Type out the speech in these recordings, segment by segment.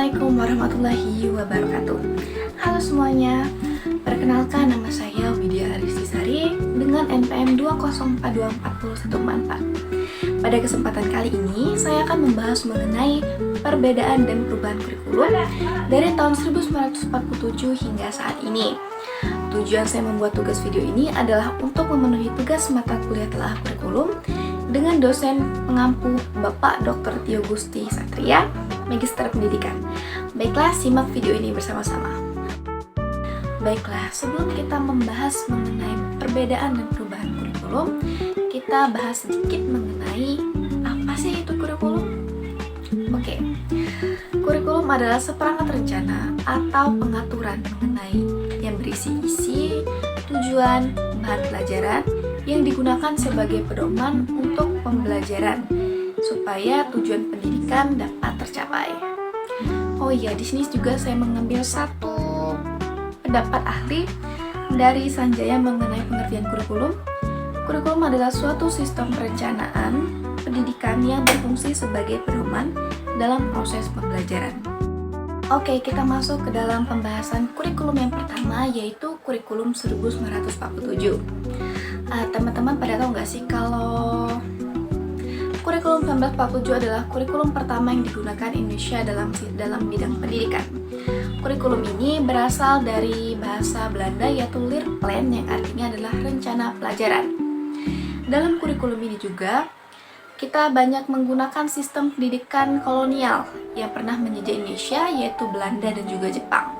Assalamualaikum warahmatullahi wabarakatuh. Halo semuanya, perkenalkan nama saya Widya Aristisari dengan NPM 204240144. Pada kesempatan kali ini, saya akan membahas mengenai perbedaan dan perubahan kurikulum dari tahun 1947 hingga saat ini. Tujuan saya membuat tugas video ini adalah untuk memenuhi tugas mata kuliah telah kurikulum dengan dosen pengampu Bapak Dr. Tio Gusti Satria, Magister Pendidikan. Baiklah, simak video ini bersama-sama. Baiklah, sebelum kita membahas mengenai perbedaan dan perubahan kurikulum, kita bahas sedikit mengenai apa sih itu kurikulum. Oke, kurikulum adalah seperangkat rencana atau pengaturan mengenai yang berisi isi, tujuan, bahan pelajaran yang digunakan sebagai pedoman untuk pembelajaran supaya tujuan pendidikan dapat tercapai. Oh iya, di sini juga saya mengambil satu pendapat ahli dari Sanjaya mengenai pengertian kurikulum. Kurikulum adalah suatu sistem perencanaan pendidikan yang berfungsi sebagai pedoman dalam proses pembelajaran. Oke, kita masuk ke dalam pembahasan kurikulum yang pertama, yaitu kurikulum 1947. Teman-teman pada tahu nggak sih kalau kurikulum 1947 adalah kurikulum pertama yang digunakan Indonesia dalam bidang pendidikan. Kurikulum ini berasal dari bahasa Belanda yaitu Leerplan yang artinya adalah rencana pelajaran. Dalam kurikulum ini juga kita banyak menggunakan sistem pendidikan kolonial yang pernah menjajah Indonesia yaitu Belanda dan juga Jepang.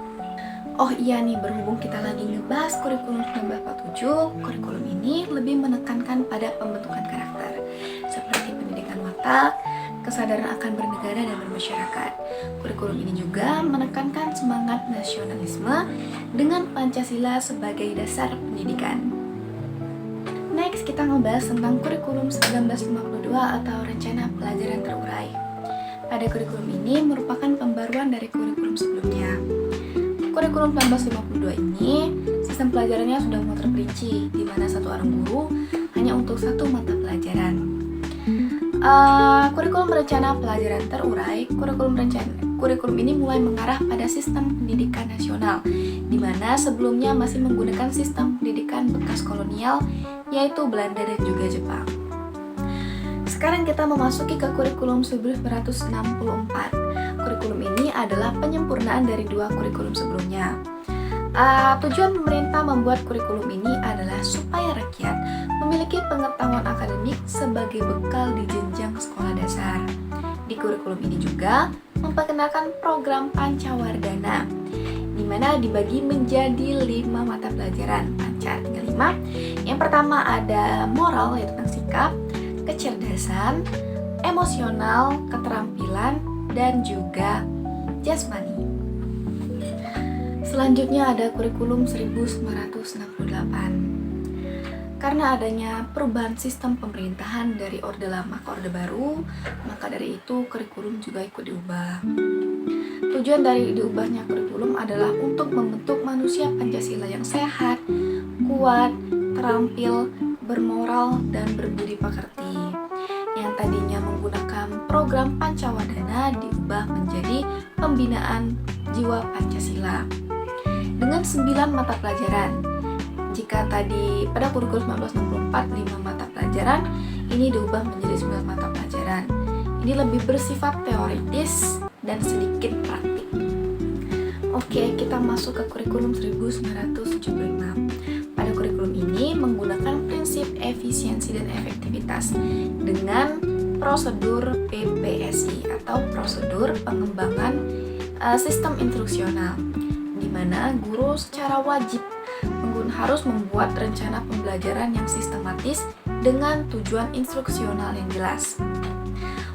Oh iya nih, berhubung kita lagi ngebahas kurikulum 1947, kurikulum ini lebih menekankan pada pembentukan karakter seperti pendidikan watak, kesadaran akan bernegara dan bermasyarakat. Kurikulum ini juga menekankan semangat nasionalisme dengan Pancasila sebagai dasar pendidikan. Next, kita ngebahas tentang kurikulum 1952 atau rencana pelajaran terurai. Pada kurikulum ini merupakan pembaruan dari kurikulum sebelumnya. Kurikulum 1952 ini, sistem pelajarannya sudah mulai terperinci, di mana satu orang guru hanya untuk satu mata pelajaran. Kurikulum rencana pelajaran terurai, kurikulum ini mulai mengarah pada sistem pendidikan nasional, di mana sebelumnya masih menggunakan sistem pendidikan bekas kolonial, yaitu Belanda dan juga Jepang. Sekarang kita memasuki ke kurikulum 1964. Kurikulum ini adalah penyempurnaan dari dua kurikulum sebelumnya. Tujuan pemerintah membuat kurikulum ini adalah supaya rakyat memiliki pengetahuan akademik sebagai bekal di jenjang sekolah dasar. Di kurikulum ini juga memperkenalkan program Pancawardhana, di mana dibagi menjadi 5 mata pelajaran. Panca tinggal 5. Yang pertama ada moral, yaitu tentang sikap, kecerdasan, emosional, keterampilan, dan juga jasmani. Selanjutnya ada kurikulum 1968. Karena adanya perubahan sistem pemerintahan dari Orde Lama ke Orde Baru, maka dari itu kurikulum juga ikut diubah. Tujuan dari diubahnya kurikulum adalah untuk membentuk manusia Pancasila yang sehat, kuat, terampil, bermoral, dan berbudi pekerti. Yang tadinya menggunakan program Pancawardhana diubah menjadi pembinaan jiwa Pancasila dengan 9 mata pelajaran. Jika tadi pada kurikulum 1964 5 mata pelajaran, ini diubah menjadi 9 mata pelajaran. Ini lebih bersifat teoritis dan sedikit praktik. Oke, kita masuk ke kurikulum 1975. Pada kurikulum ini menggunakan prinsip efisiensi dan efektivitas dengan prosedur PPSI atau prosedur pengembangan sistem instruksional, di mana guru secara wajib harus membuat rencana pembelajaran yang sistematis dengan tujuan instruksional yang jelas.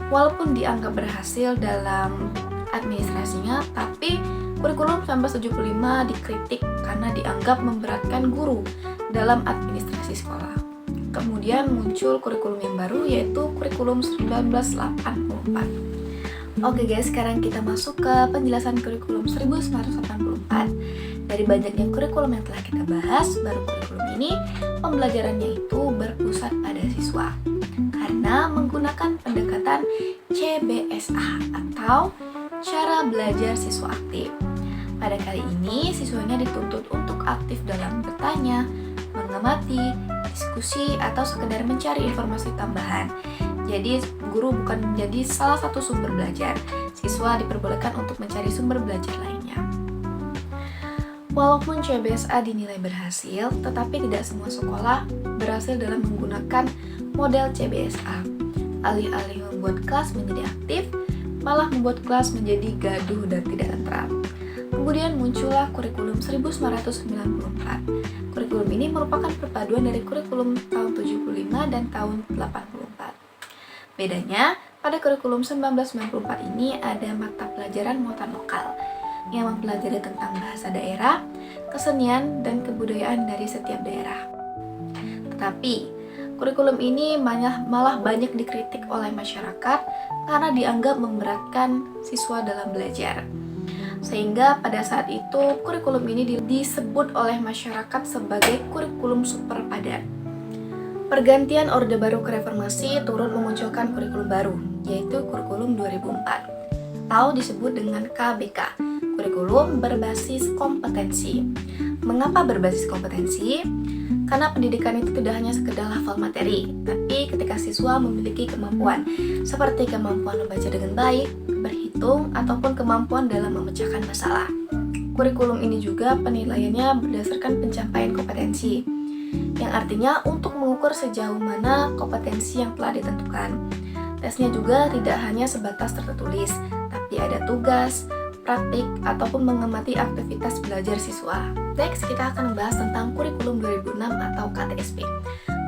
Walaupun dianggap berhasil dalam administrasinya, tapi kurikulum 1975 dikritik karena dianggap memberatkan guru dalam administrasi sekolah. Kemudian muncul kurikulum yang baru yaitu kurikulum 1984. Oke guys, sekarang kita masuk ke penjelasan kurikulum 1984. Dari banyaknya kurikulum yang telah kita bahas, baru kurikulum ini pembelajarannya itu berpusat pada siswa karena menggunakan pendekatan CBSA atau cara belajar siswa aktif. Pada kali ini, siswanya dituntut untuk aktif dalam bertanya, mengamati, diskusi, atau sekedar mencari informasi tambahan. Jadi, guru bukan menjadi salah satu sumber belajar. Siswa diperbolehkan untuk mencari sumber belajar lainnya. Walaupun CBSA dinilai berhasil, tetapi tidak semua sekolah berhasil dalam menggunakan model CBSA. Alih-alih membuat kelas menjadi aktif, malah membuat kelas menjadi gaduh dan tidak tentram. Kemudian muncullah kurikulum 1994. Kurikulum ini merupakan perpaduan dari kurikulum tahun 75 dan tahun 84. Bedanya, pada kurikulum 1994 ini ada mata pelajaran muatan lokal yang mempelajari tentang bahasa daerah, kesenian, dan kebudayaan dari setiap daerah. Tetapi, kurikulum ini malah banyak dikritik oleh masyarakat karena dianggap memberatkan siswa dalam belajar. Sehingga pada saat itu kurikulum ini disebut oleh masyarakat sebagai kurikulum super padat. Pergantian Orde Baru ke Reformasi turut memunculkan kurikulum baru, yaitu kurikulum 2004 atau disebut dengan KBK, kurikulum berbasis kompetensi. Mengapa berbasis kompetensi? Karena pendidikan itu tidak hanya sekedar hafal materi, tapi ketika siswa memiliki kemampuan seperti kemampuan membaca dengan baik, berhitung, ataupun kemampuan dalam memecahkan masalah. Kurikulum ini juga penilaiannya berdasarkan pencapaian kompetensi, yang artinya untuk mengukur sejauh mana kompetensi yang telah ditentukan. Tesnya juga tidak hanya sebatas tertulis, tapi ada tugas, praktik, ataupun mengamati aktivitas belajar siswa. Next, kita akan membahas tentang kurikulum 2006 atau KTSP,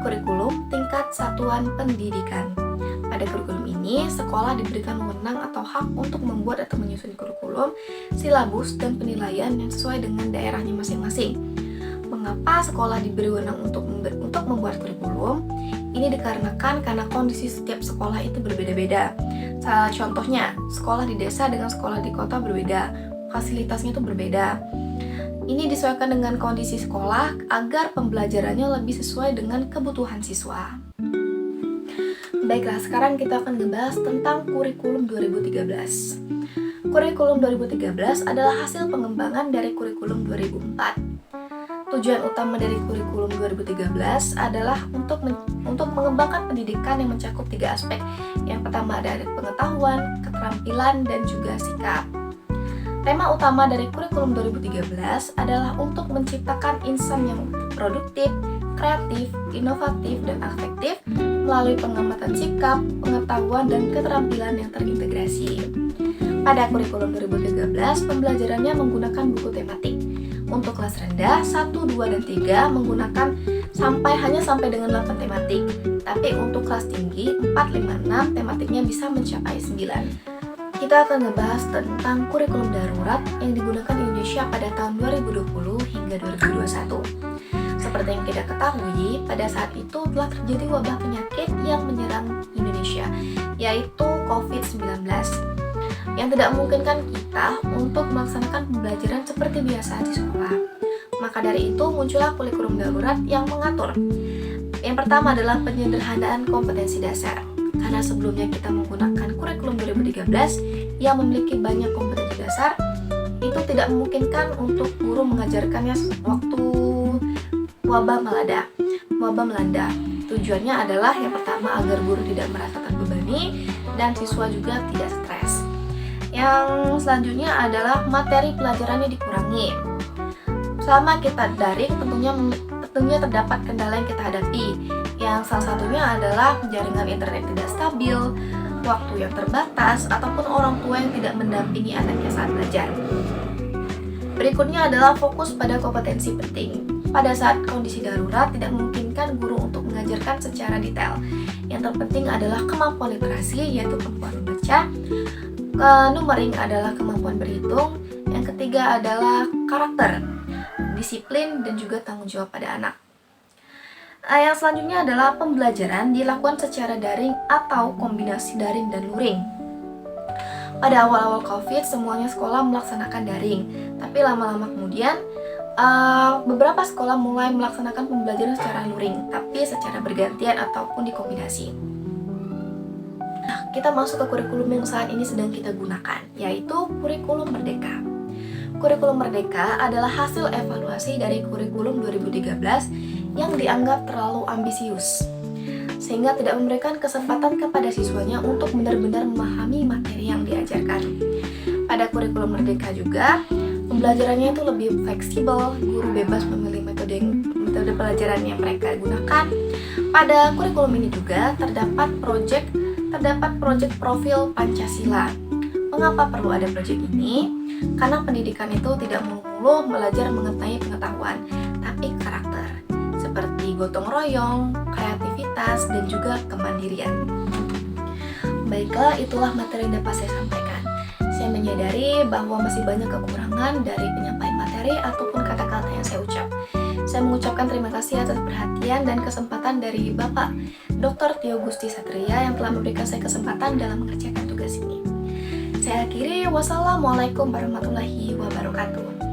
kurikulum tingkat satuan pendidikan. Pada kurikulum ini, sekolah diberikan wewenang atau hak untuk membuat atau menyusun kurikulum, silabus, dan penilaian yang sesuai dengan daerahnya masing-masing. Mengapa sekolah diberi wewenang untuk membuat kurikulum? Ini dikarenakan karena kondisi setiap sekolah itu berbeda-beda. Contohnya, sekolah di desa dengan sekolah di kota berbeda, fasilitasnya itu berbeda. Ini disesuaikan dengan kondisi sekolah agar pembelajarannya lebih sesuai dengan kebutuhan siswa. Baiklah, sekarang kita akan membahas tentang kurikulum 2013. Kurikulum 2013 adalah hasil pengembangan dari kurikulum 2004. Tujuan utama dari kurikulum 2013 adalah untuk mengembangkan pendidikan yang mencakup 3 aspek. Yang pertama ada pengetahuan, keterampilan, dan juga sikap. Tema utama dari kurikulum 2013 adalah untuk menciptakan insan yang produktif, kreatif, inovatif, dan afektif melalui pengamatan sikap, pengetahuan, dan keterampilan yang terintegrasi. Pada kurikulum 2013, pembelajarannya menggunakan buku tematik. Untuk kelas rendah, 1, 2, dan 3 menggunakan hanya sampai dengan 8 tematik. Tapi untuk kelas tinggi, 4, 5, 6 tematiknya bisa mencapai 9. Kita akan ngebahas tentang kurikulum darurat yang digunakan di Indonesia pada tahun 2020 hingga 2021. Seperti yang kita ketahui, pada saat itu telah terjadi wabah penyakit yang menyerang Indonesia, yaitu COVID-19. Yang tidak memungkinkan kita untuk melaksanakan pembelajaran seperti biasa di sekolah. Maka dari itu muncullah kurikulum darurat yang mengatur. Yang pertama adalah penyederhanaan kompetensi dasar. Karena sebelumnya kita menggunakan kurikulum 2013 yang memiliki banyak kompetensi dasar, itu tidak memungkinkan untuk guru mengajarkannya waktu wabah melanda. Tujuannya adalah yang pertama agar guru tidak merasa terbebani dan siswa juga tidak stres. Yang selanjutnya adalah materi pelajarannya dikurangi. Selama kita daring tentunya terdapat kendala yang kita hadapi. Yang salah satunya adalah jaringan internet tidak stabil, waktu yang terbatas, ataupun orang tua yang tidak mendampingi anaknya saat belajar. Berikutnya adalah fokus pada kompetensi penting. Pada saat kondisi darurat tidak memungkinkan guru untuk mengajarkan secara detail. Yang terpenting adalah kemampuan literasi, yaitu kemampuan membaca. Numbering adalah kemampuan berhitung. Yang ketiga adalah karakter, disiplin, dan juga tanggung jawab pada anak. Yang selanjutnya adalah pembelajaran dilakukan secara daring atau kombinasi daring dan luring. Pada awal-awal COVID, semuanya sekolah melaksanakan daring. Tapi lama-lama kemudian, beberapa sekolah mulai melaksanakan pembelajaran secara luring, tapi secara bergantian ataupun dikombinasi. Nah, kita masuk ke kurikulum yang saat ini sedang kita gunakan, yaitu Kurikulum Merdeka. Kurikulum Merdeka adalah hasil evaluasi dari kurikulum 2013 yang dianggap terlalu ambisius, sehingga tidak memberikan kesempatan kepada siswanya untuk benar-benar memahami materi yang diajarkan. Pada kurikulum Merdeka juga, pembelajarannya itu lebih fleksibel, guru bebas memilih metode pelajaran yang mereka gunakan. Pada kurikulum ini juga terdapat proyek profil Pancasila. Mengapa perlu ada proyek ini? Karena pendidikan itu tidak melulu belajar mengenai pengetahuan, tapi karakter, seperti gotong royong, kreativitas, dan juga kemandirian. Baiklah, itulah materi yang dapat saya sampaikan. Saya menyadari bahwa masih banyak kekurangan dari penyampaian materi ataupun kata-kata yang saya ucap. Saya mengucapkan terima kasih atas perhatian dan kesempatan dari Bapak Dr. Tio Gusti Satria yang telah memberikan saya kesempatan dalam mengerjakan tugas ini. Saya akhiri, wassalamualaikum warahmatullahi wabarakatuh.